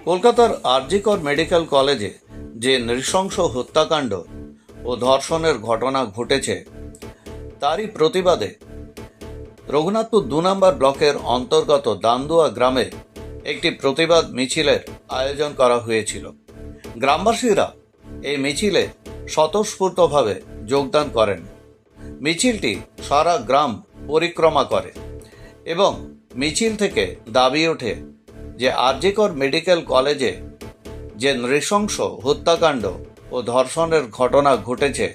কলকাতার আরজি কর মেডিকেল কলেজে যে নৃশংস হত্যাকাণ্ড ও ধর্ষণের ঘটনা ঘটেছে তারই প্রতিবাদে রঘুনাথপুর ২ নম্বর ব্লকের অন্তর্গত দান্দুয়া গ্রামে একটি প্রতিবাদ মিছিলের আয়োজন করা হয়েছিল। গ্রামবাসীরা এই মিছিলে স্বতঃস্ফূর্তভাবে যোগদান করেন। মিছিলটি সারা গ্রাম পরিক্রমা করে এবং মিছিল থেকে দাবি ওঠে যে আরজি কর মেডিকেল কলেজে যে নৃশংস হত্যাকাণ্ড ও ধর্ষণের ঘটনা ঘটেছে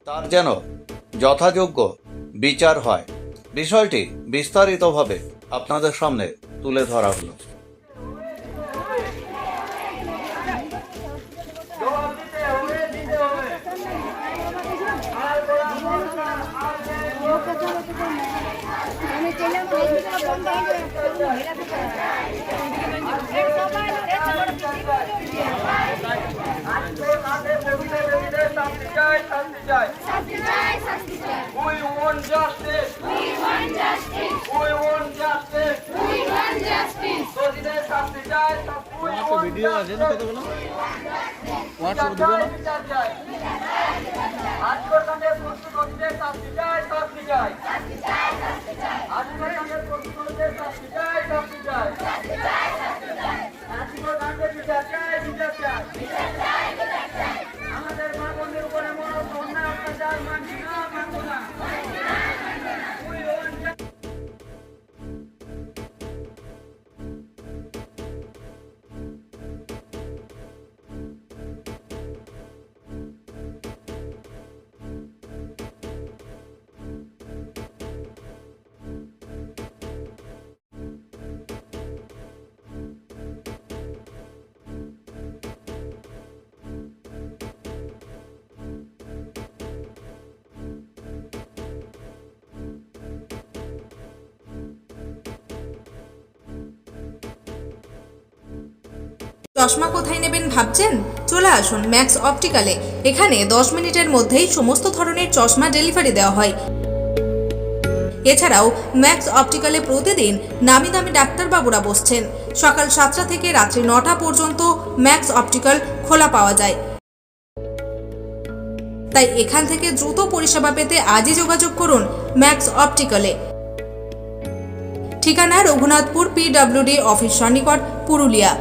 তার যেন যথাযোগ্য বিচার হয়। বিষয়টি বিস্তারিতভাবে আপনাদের সামনে তুলে ধরা হলো। ভিডিও আছে না কতগুলো হোয়াটসঅ্যাপ দিব না আমাদের মা বোনদের উপরে অন্যায় অত্যাচার মানছি না, মানবো না। চশমা কোথায় নেবেন ভাবছেন? চলে আসুন ম্যাক্স অপটিক্যালে। এখানে 10 মিনিটের মধ্যেই সমস্ত ধরনের চশমা ডেলিভারি দেওয়া হয়। এছাড়াও ম্যাক্স অপটিক্যালে প্রতিদিন নামি দামি ডাক্তারবাবুরা বসছেন। সকাল 7টা থেকে রাত্রি 9টা পর্যন্ত ম্যাক্স অপটিক্যাল খোলা পাওয়া যায়। তাই এখান থেকে দ্রুত পরিষেবা পেতে আজই যোগাযোগ করুন ম্যাক্স অপটিক্যালে। ঠিকানা রঘুনাথপুর PWD অফিস সন্নিকট, পুরুলিয়া।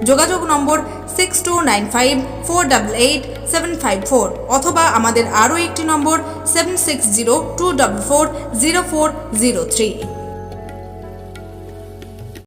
যোগাযোগ নম্বর 6295488754 অথবা আমাদের আরও একটি নম্বর 7602440403।